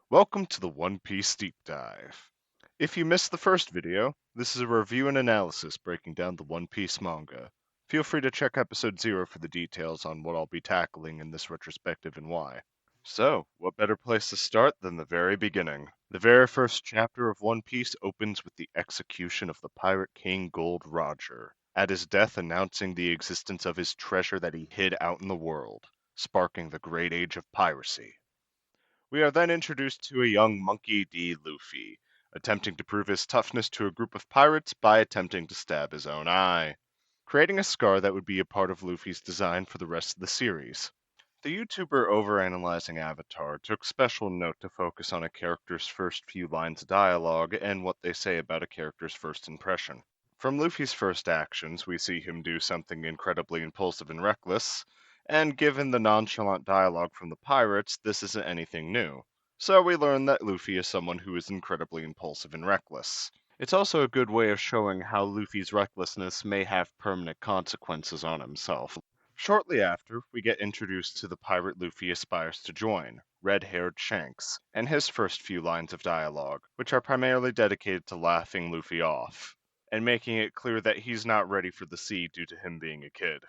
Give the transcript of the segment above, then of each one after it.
Welcome to the One Piece Deep Dive. If you missed the first video, this is a review and analysis breaking down the One Piece manga. Feel free to check episode 0 for the details on what I'll be tackling in this retrospective and why. So, what better place to start than the very beginning? The very first chapter of One Piece opens with the execution of the Pirate King Gold Roger, at his death announcing the existence of his treasure that he hid out in the world, sparking the Great Age of Piracy. We are then introduced to a young Monkey D. Luffy, attempting to prove his toughness to a group of pirates by attempting to stab his own eye, creating a scar that would be a part of Luffy's design for the rest of the series. The YouTuber Overanalyzing Avatar took special note to focus on a character's first few lines of dialogue and what they say about a character's first impression. From Luffy's first actions, we see him do something incredibly impulsive and reckless, and given the nonchalant dialogue from the pirates, this isn't anything new. So we learn that Luffy is someone who is incredibly impulsive and reckless. It's also a good way of showing how Luffy's recklessness may have permanent consequences on himself. Shortly after, we get introduced to the pirate Luffy aspires to join, red-haired Shanks, and his first few lines of dialogue, which are primarily dedicated to laughing Luffy off, and making it clear that he's not ready for the sea due to him being a kid.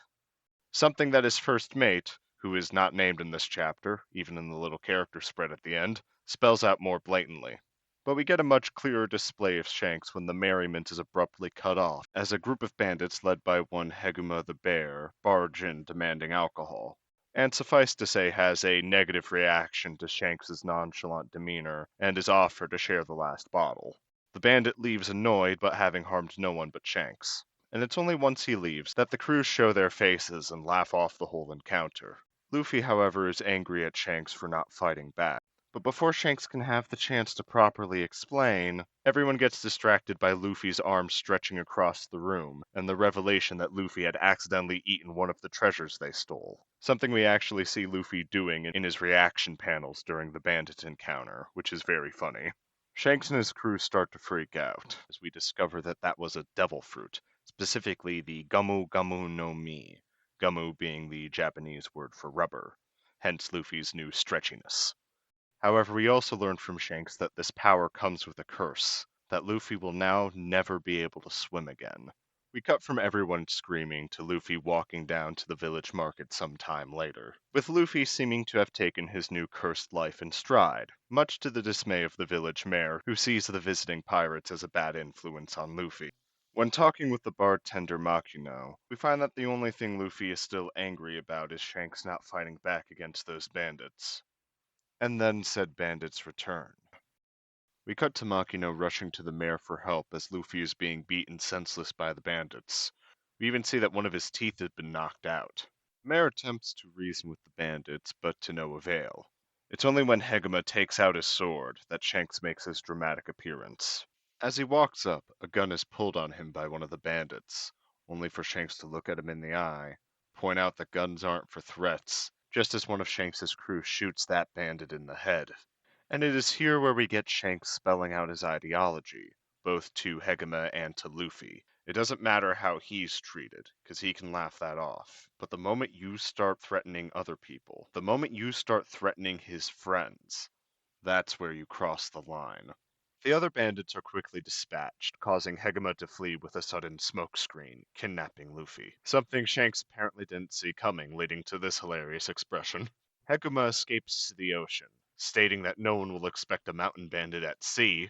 Something that his first mate, who is not named in this chapter, even in the little character spread at the end, spells out more blatantly. But we get a much clearer display of Shanks when the merriment is abruptly cut off, as a group of bandits led by one Heguma the Bear barge in demanding alcohol, and suffice to say has a negative reaction to Shanks's nonchalant demeanor and is offered to share the last bottle. The bandit leaves annoyed but having harmed no one but Shanks, and it's only once he leaves that the crew show their faces and laugh off the whole encounter. Luffy, however, is angry at Shanks for not fighting back. But before Shanks can have the chance to properly explain, everyone gets distracted by Luffy's arms stretching across the room, and the revelation that Luffy had accidentally eaten one of the treasures they stole. Something we actually see Luffy doing in his reaction panels during the bandit encounter, which is very funny. Shanks and his crew start to freak out, as we discover that that was a devil fruit, specifically the Gamu Gamu no Mi, Gamu being the Japanese word for rubber, hence Luffy's new stretchiness. However, we also learn from Shanks that this power comes with a curse, that Luffy will now never be able to swim again. We cut from everyone screaming to Luffy walking down to the village market some time later, with Luffy seeming to have taken his new cursed life in stride, much to the dismay of the village mayor, who sees the visiting pirates as a bad influence on Luffy. When talking with the bartender Makino, we find that the only thing Luffy is still angry about is Shanks not fighting back against those bandits. And then said bandits return. We cut to Makino rushing to the mayor for help as Luffy is being beaten senseless by the bandits. We even see that one of his teeth had been knocked out. The mayor attempts to reason with the bandits, but to no avail. It's only when Hegema takes out his sword that Shanks makes his dramatic appearance. As he walks up, a gun is pulled on him by one of the bandits, only for Shanks to look at him in the eye, point out that guns aren't for threats, just as one of Shanks's crew shoots that bandit in the head. And it is here where we get Shanks spelling out his ideology, both to Hegema and to Luffy. It doesn't matter how he's treated, because he can laugh that off. But the moment you start threatening other people, the moment you start threatening his friends, that's where you cross the line. The other bandits are quickly dispatched, causing Hegema to flee with a sudden smokescreen, kidnapping Luffy. Something Shanks apparently didn't see coming, leading to this hilarious expression. Hegema escapes to the ocean, stating that no one will expect a mountain bandit at sea,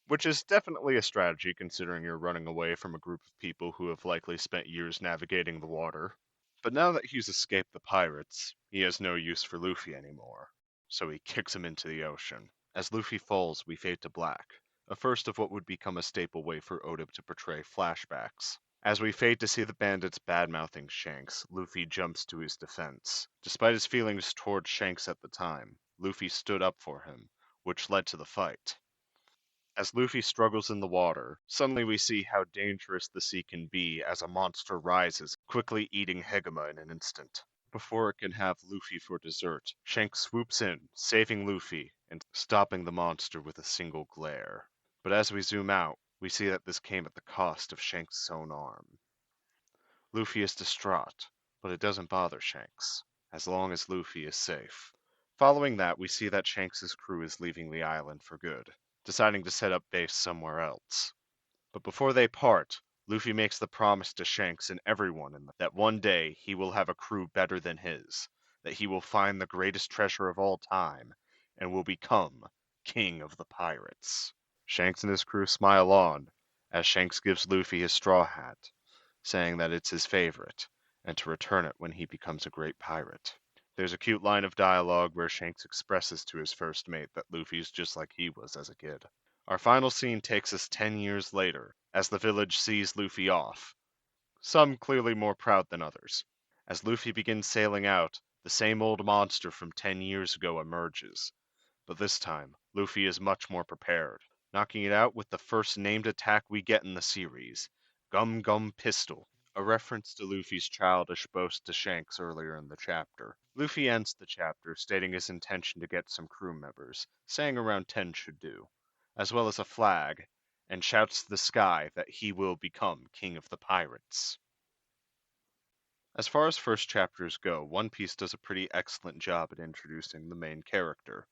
which is definitely a strategy considering you're running away from a group of people who have likely spent years navigating the water. But now that he's escaped the pirates, he has no use for Luffy anymore, so he kicks him into the ocean. As Luffy falls, we fade to black, a first of what would become a staple way for Oda to portray flashbacks. As we fade to see the bandits bad-mouthing Shanks, Luffy jumps to his defense. Despite his feelings toward Shanks at the time, Luffy stood up for him, which led to the fight. As Luffy struggles in the water, suddenly we see how dangerous the sea can be as a monster rises, quickly eating Hegema in an instant. Before it can have Luffy for dessert, Shanks swoops in, saving Luffy and stopping the monster with a single glare. But as we zoom out, we see that this came at the cost of Shanks' own arm. Luffy is distraught, but it doesn't bother Shanks, as long as Luffy is safe. Following that, we see that Shanks' crew is leaving the island for good, deciding to set up base somewhere else. But before they part, Luffy makes the promise to Shanks and everyone that one day he will have a crew better than his, that he will find the greatest treasure of all time, and will become King of the Pirates. Shanks and his crew smile on as Shanks gives Luffy his straw hat, saying that it's his favorite, and to return it when he becomes a great pirate. There's a cute line of dialogue where Shanks expresses to his first mate that Luffy's just like he was as a kid. Our final scene takes us 10 years later, as the village sees Luffy off, some clearly more proud than others. As Luffy begins sailing out, the same old monster from 10 years ago emerges, but this time, Luffy is much more prepared, knocking it out with the first named attack we get in the series, Gum Gum Pistol, a reference to Luffy's childish boast to Shanks earlier in the chapter. Luffy ends the chapter stating his intention to get some crew members, saying around 10 should do, as well as a flag, and shouts to the sky that he will become King of the Pirates. As far as first chapters go, One Piece does a pretty excellent job at introducing the main character.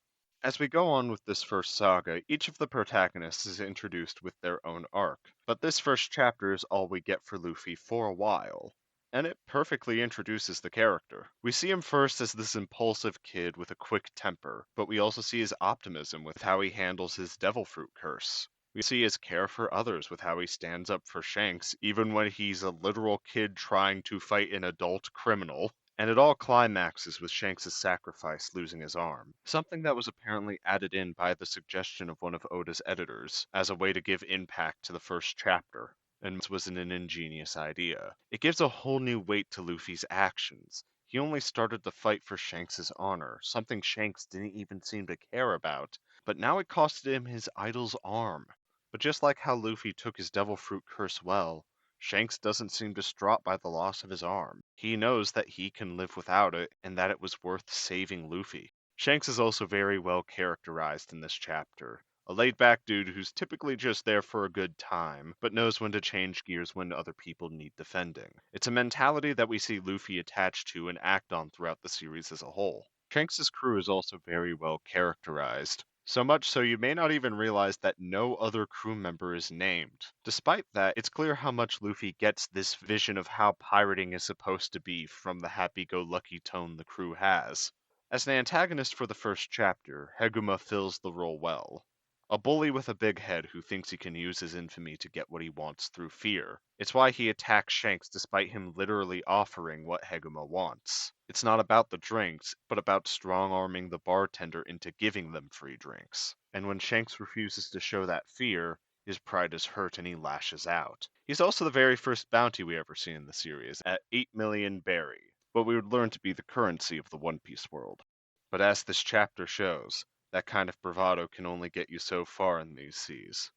As we go on with this first saga, each of the protagonists is introduced with their own arc, but this first chapter is all we get for Luffy for a while, and it perfectly introduces the character. We see him first as this impulsive kid with a quick temper, but we also see his optimism with how he handles his devil fruit curse. We see his care for others with how he stands up for Shanks, even when he's a literal kid trying to fight an adult criminal. And it all climaxes with Shanks' sacrifice losing his arm, something that was apparently added in by the suggestion of one of Oda's editors as a way to give impact to the first chapter, and this was an ingenious idea. It gives a whole new weight to Luffy's actions. He only started the fight for Shanks' honor, something Shanks didn't even seem to care about, but now it costed him his idol's arm. But just like how Luffy took his devil fruit curse well, Shanks doesn't seem distraught by the loss of his arm. He knows that he can live without it and that it was worth saving Luffy. Shanks is also very well characterized in this chapter. A laid back dude who's typically just there for a good time, but knows when to change gears when other people need defending. It's a mentality that we see Luffy attached to and act on throughout the series as a whole. Shanks' crew is also very well characterized. So much so you may not even realize that no other crew member is named. Despite that, it's clear how much Luffy gets this vision of how pirating is supposed to be from the happy-go-lucky tone the crew has. As an antagonist for the first chapter, Heguma fills the role well. A bully with a big head who thinks he can use his infamy to get what he wants through fear. It's why he attacks Shanks despite him literally offering what Heguma wants. It's not about the drinks, but about strong-arming the bartender into giving them free drinks. And when Shanks refuses to show that fear, his pride is hurt and he lashes out. He's also the very first bounty we ever see in the series, at 8 million berry, what we would learn to be the currency of the One Piece world. But as this chapter shows, that kind of bravado can only get you so far in these seas.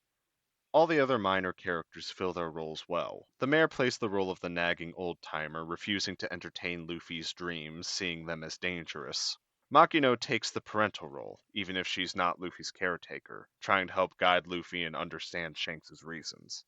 All the other minor characters fill their roles well. The mayor plays the role of the nagging old-timer, refusing to entertain Luffy's dreams, seeing them as dangerous. Makino takes the parental role, even if she's not Luffy's caretaker, trying to help guide Luffy and understand Shanks' reasons.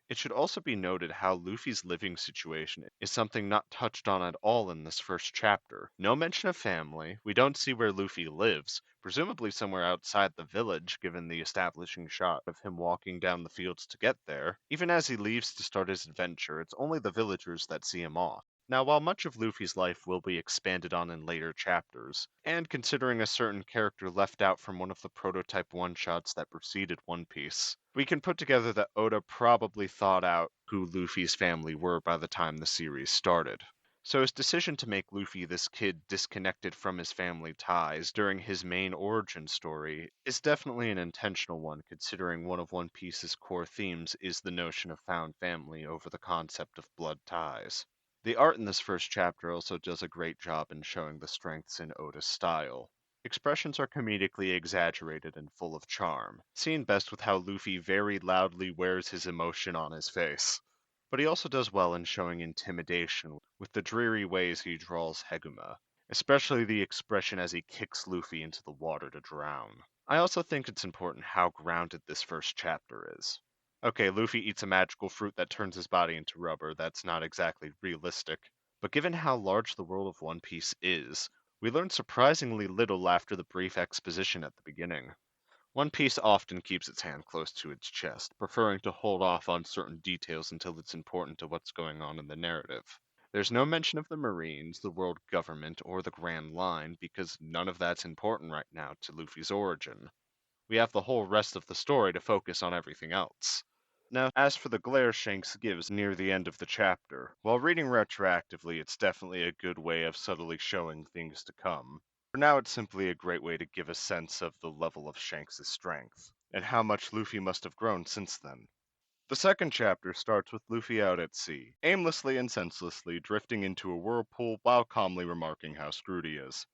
It should also be noted how Luffy's living situation is something not touched on at all in this first chapter. No mention of family, we don't see where Luffy lives, presumably somewhere outside the village given the establishing shot of him walking down the fields to get there. Even as he leaves to start his adventure, it's only the villagers that see him off. Now, while much of Luffy's life will be expanded on in later chapters, and considering a certain character left out from one of the prototype one-shots that preceded One Piece, we can put together that Oda probably thought out who Luffy's family were by the time the series started. So his decision to make Luffy this kid disconnected from his family ties during his main origin story is definitely an intentional one, considering one of One Piece's core themes is the notion of found family over the concept of blood ties. The art in this first chapter also does a great job in showing the strengths in Oda's style. Expressions are comedically exaggerated and full of charm, seen best with how Luffy very loudly wears his emotion on his face. But he also does well in showing intimidation with the dreary ways he draws Heguma, especially the expression as he kicks Luffy into the water to drown. I also think it's important how grounded this first chapter is. Okay, Luffy eats a magical fruit that turns his body into rubber, that's not exactly realistic. But given how large the world of One Piece is, We learn surprisingly little after the brief exposition at the beginning. One Piece often keeps its hand close to its chest, preferring to hold off on certain details until it's important to what's going on in the narrative. There's no mention of the Marines, the world government, or the Grand Line because none of that's important right now to Luffy's origin. We have the whole rest of the story to focus on everything else. Now, as for the glare Shanks gives near the end of the chapter, while reading retroactively, it's definitely a good way of subtly showing things to come. For now, it's simply a great way to give a sense of the level of Shanks' strength, and how much Luffy must have grown since then. The second chapter starts with Luffy out at sea, aimlessly and senselessly drifting into a whirlpool while calmly remarking how screwed he is.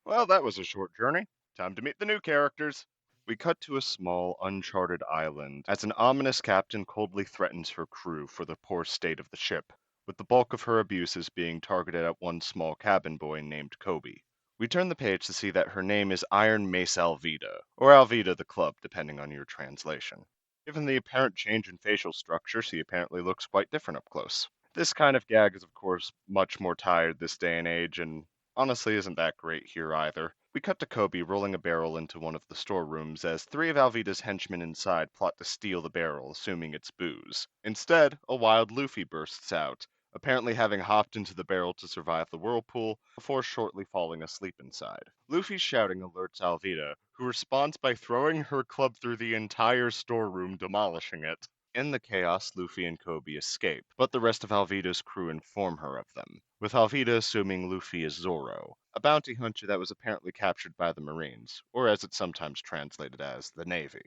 Well, that was a short journey. Time to meet the new characters. We cut to a small, uncharted island as an ominous captain coldly threatens her crew for the poor state of the ship, with the bulk of her abuses being targeted at one small cabin boy named Kobe. We turn the page to see that her name is Iron Mace Alvida, or Alvida the Club, depending on your translation. Given the apparent change in facial structure, she apparently looks quite different up close. This kind of gag is, of course, much more tired this day and age, and honestly isn't that great here either. We cut to Kobe rolling a barrel into one of the storerooms as three of Alvida's henchmen inside plot to steal the barrel, assuming it's booze. Instead, a wild Luffy bursts out, apparently having hopped into the barrel to survive the whirlpool before shortly falling asleep inside. Luffy's shouting alerts Alvida, who responds by throwing her club through the entire storeroom, demolishing it. In the chaos, Luffy and Kobe escape, but the rest of Alvida's crew inform her of them, with Alvida assuming Luffy is Zoro, a bounty hunter that was apparently captured by the Marines, or as it's sometimes translated as, the Navy.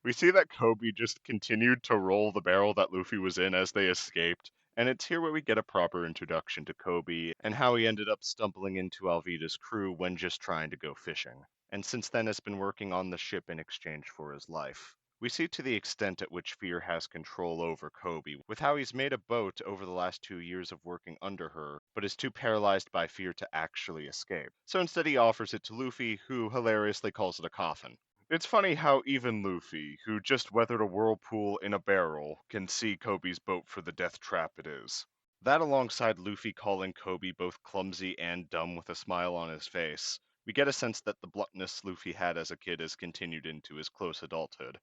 We see that Kobe just continued to roll the barrel that Luffy was in as they escaped, and it's here where we get a proper introduction to Kobe and how he ended up stumbling into Alvida's crew when just trying to go fishing, and since then has been working on the ship in exchange for his life. We see to the extent at which fear has control over Kobe, with how he's made a boat over the last 2 years of working under her, but is too paralyzed by fear to actually escape. So instead he offers it to Luffy, who hilariously calls it a coffin. It's funny how even Luffy, who just weathered a whirlpool in a barrel, can see Kobe's boat for the death trap it is. That alongside Luffy calling Kobe both clumsy and dumb with a smile on his face, we get a sense that the bluntness Luffy had as a kid has continued into his close adulthood.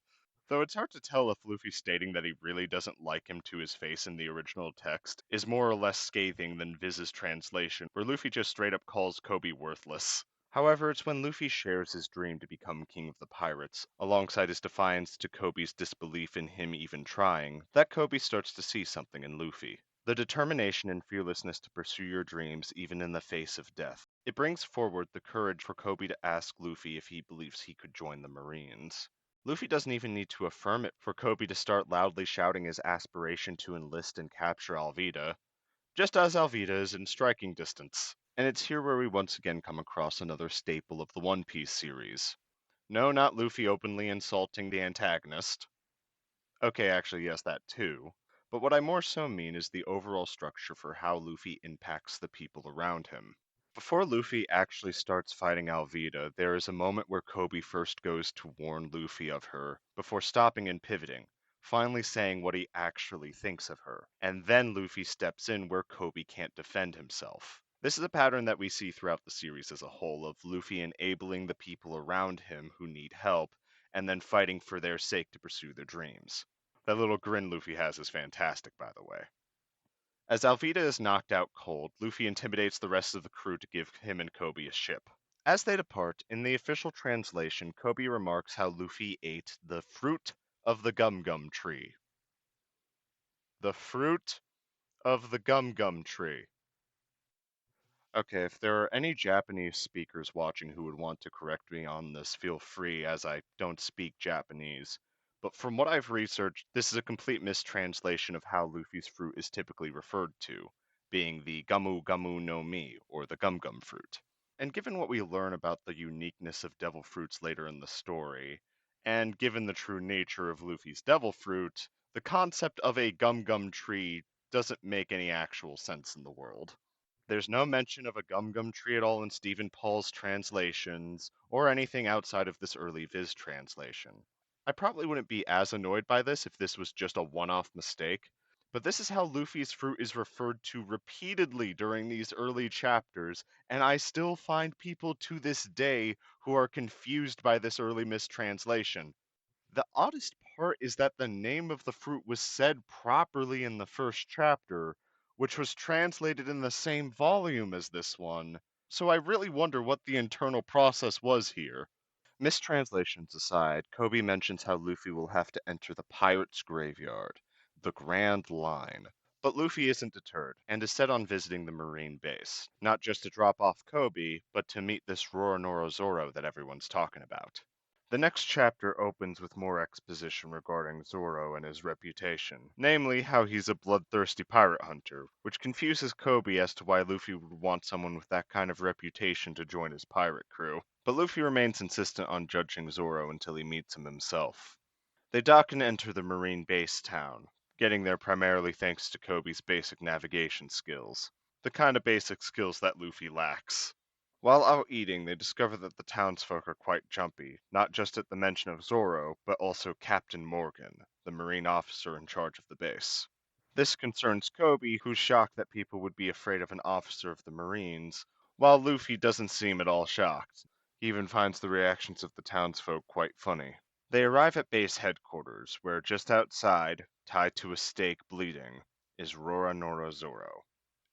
Though it's hard to tell if Luffy stating that he really doesn't like him to his face in the original text is more or less scathing than Viz's translation, where Luffy just straight up calls Kobe worthless. However, it's when Luffy shares his dream to become king of the pirates, alongside his defiance to Kobe's disbelief in him even trying, that Kobe starts to see something in Luffy. The determination and fearlessness to pursue your dreams even in the face of death. It brings forward the courage for Kobe to ask Luffy if he believes he could join the Marines. Luffy doesn't even need to affirm it for Kobe to start loudly shouting his aspiration to enlist and capture Alvida, just as Alvida is in striking distance. And it's here where we once again come across another staple of the One Piece series. No, not Luffy openly insulting the antagonist. Okay, actually, yes, that too. But what I more so mean is the overall structure for how Luffy impacts the people around him. Before Luffy actually starts fighting Alvida, there is a moment where Kobe first goes to warn Luffy of her, before stopping and pivoting, finally saying what he actually thinks of her. And then Luffy steps in where Kobe can't defend himself. This is a pattern that we see throughout the series as a whole, of Luffy enabling the people around him who need help, and then fighting for their sake to pursue their dreams. That little grin Luffy has is fantastic, by the way. As Alvida is knocked out cold, Luffy intimidates the rest of the crew to give him and Kobe a ship. As they depart, in the official translation, Kobe remarks how Luffy ate the fruit of the gum gum tree. The fruit of the gum gum tree. Okay, if there are any Japanese speakers watching who would want to correct me on this, feel free, as I don't speak Japanese. But from what I've researched, this is a complete mistranslation of how Luffy's fruit is typically referred to, being the Gamu Gamu no Mi, or the Gum Gum fruit. And given what we learn about the uniqueness of devil fruits later in the story, and given the true nature of Luffy's devil fruit, the concept of a Gum Gum tree doesn't make any actual sense in the world. There's no mention of a Gum Gum tree at all in Stephen Paul's translations, or anything outside of this early Viz translation. I probably wouldn't be as annoyed by this if this was just a one-off mistake, But this is how Luffy's fruit is referred to repeatedly during these early chapters, and I still find people to this day who are confused by this early mistranslation. The oddest part is that the name of the fruit was said properly in the first chapter, which was translated in the same volume as this one, so I really wonder what the internal process was here. Mistranslations aside, Kobe mentions how Luffy will have to enter the pirate's graveyard, the Grand Line. But Luffy isn't deterred, and is set on visiting the Marine base, not just to drop off Kobe, but to meet this Roronoa Zoro that everyone's talking about. The next chapter opens with more exposition regarding Zoro and his reputation, namely how he's a bloodthirsty pirate hunter, which confuses Kobe as to why Luffy would want someone with that kind of reputation to join his pirate crew. But Luffy remains insistent on judging Zoro until he meets him himself. They dock and enter the Marine base town, getting there primarily thanks to Kobe's basic navigation skills, the kind of basic skills that Luffy lacks. While out eating, they discover that the townsfolk are quite jumpy, not just at the mention of Zoro, but also Captain Morgan, the Marine officer in charge of the base. This concerns Kobe, who's shocked that people would be afraid of an officer of the Marines, while Luffy doesn't seem at all shocked. He even finds the reactions of the townsfolk quite funny. They arrive at base headquarters, where just outside, tied to a stake bleeding, is Roronoa Zoro.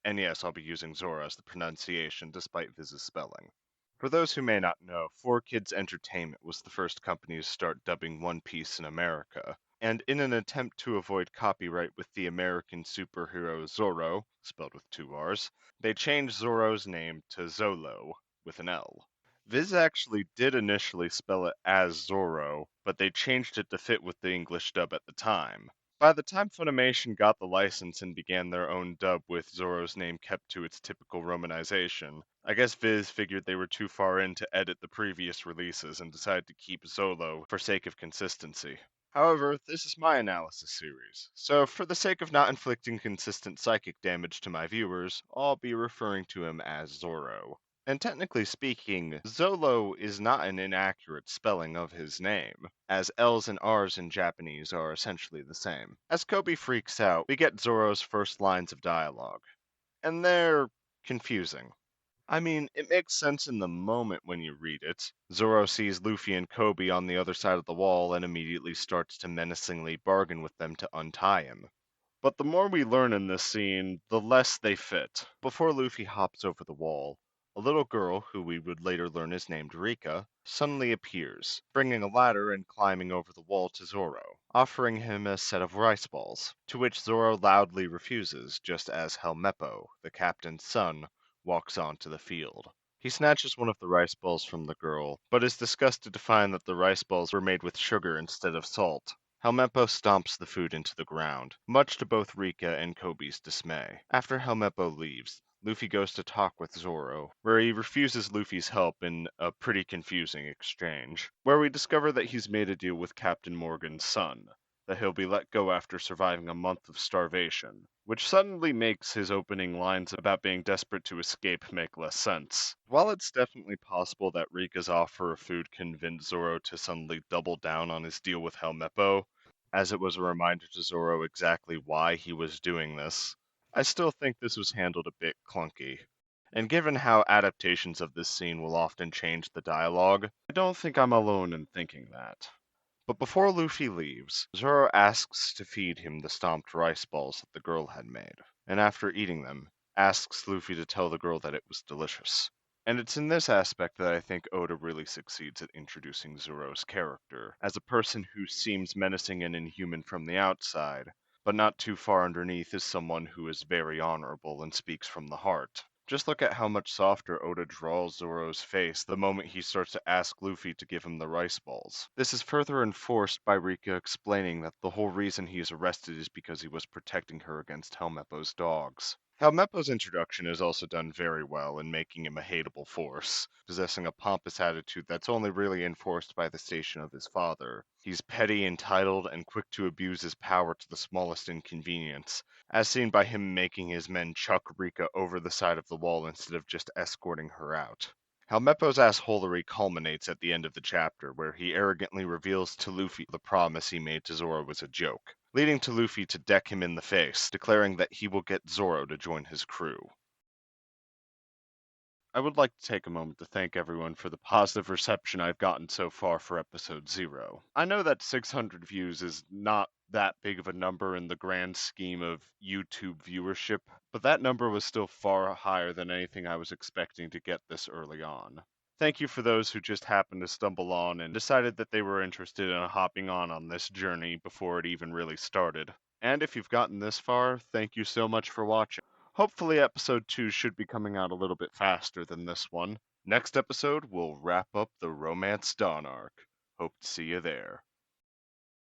And yes, I'll be using Zoro as the pronunciation despite Viz's spelling. For those who may not know, 4Kids Entertainment was the first company to start dubbing One Piece in America, and in an attempt to avoid copyright with the American superhero Zoro, spelled with two R's, they changed Zoro's name to Zolo, with an L. Viz actually did initially spell it as Zoro, but they changed it to fit with the English dub at the time. By the time Funimation got the license and began their own dub with Zoro's name kept to its typical romanization, I guess Viz figured they were too far in to edit the previous releases and decided to keep Zolo for sake of consistency. However, this is my analysis series, so for the sake of not inflicting consistent psychic damage to my viewers, I'll be referring to him as Zoro. And technically speaking, Zolo is not an inaccurate spelling of his name, as L's and R's in Japanese are essentially the same. As Kobe freaks out, we get Zoro's first lines of dialogue, and they're confusing. I mean, it makes sense in the moment when you read it. Zoro sees Luffy and Kobe on the other side of the wall and immediately starts to menacingly bargain with them to untie him. But the more we learn in this scene, the less they fit. Before Luffy hops over the wall, a little girl, who we would later learn is named Rika, suddenly appears, bringing a ladder and climbing over the wall to Zoro, offering him a set of rice balls, to which Zoro loudly refuses, just as Helmeppo, the captain's son, walks onto the field. He snatches one of the rice balls from the girl, but is disgusted to find that the rice balls were made with sugar instead of salt. Helmeppo stomps the food into the ground, much to both Rika and Kobe's dismay. After Helmeppo leaves, Luffy goes to talk with Zoro, where he refuses Luffy's help in a pretty confusing exchange, where we discover that he's made a deal with Captain Morgan's son, that he'll be let go after surviving a month of starvation, which suddenly makes his opening lines about being desperate to escape make less sense. While it's definitely possible that Rika's offer of food convinced Zoro to suddenly double down on his deal with Helmeppo, as it was a reminder to Zoro exactly why he was doing this, I still think this was handled a bit clunky. And given how adaptations of this scene will often change the dialogue, I don't think I'm alone in thinking that. But before Luffy leaves, Zoro asks to feed him the stomped rice balls that the girl had made, and after eating them, asks Luffy to tell the girl that it was delicious. And it's in this aspect that I think Oda really succeeds at introducing Zoro's character, as a person who seems menacing and inhuman from the outside, but not too far underneath is someone who is very honorable and speaks from the heart. Just look at how much softer Oda draws Zoro's face the moment he starts to ask Luffy to give him the rice balls. This is further enforced by Rika explaining that the whole reason he is arrested is because he was protecting her against Helmeppo's dogs. Helmeppo's introduction is also done very well in making him a hateable force, possessing a pompous attitude that's only really enforced by the station of his father. He's petty, entitled, and quick to abuse his power to the smallest inconvenience, as seen by him making his men chuck Rika over the side of the wall instead of just escorting her out. Helmeppo's assholery culminates at the end of the chapter, where he arrogantly reveals to Luffy the promise he made to Zoro was a joke. leading to Luffy to deck him in the face, declaring that he will get Zoro to join his crew. I would like to take a moment to thank everyone for the positive reception I've gotten so far for episode 0. I know that 600 views is not that big of a number in the grand scheme of YouTube viewership, but that number was still far higher than anything I was expecting to get this early on. Thank you for those who just happened to stumble on and decided that they were interested in hopping on this journey before it even really started. And if you've gotten this far, thank you so much for watching. Hopefully, episode 2 should be coming out a little bit faster than this one. Next episode, we'll wrap up the Romance Dawn arc. Hope to see you there.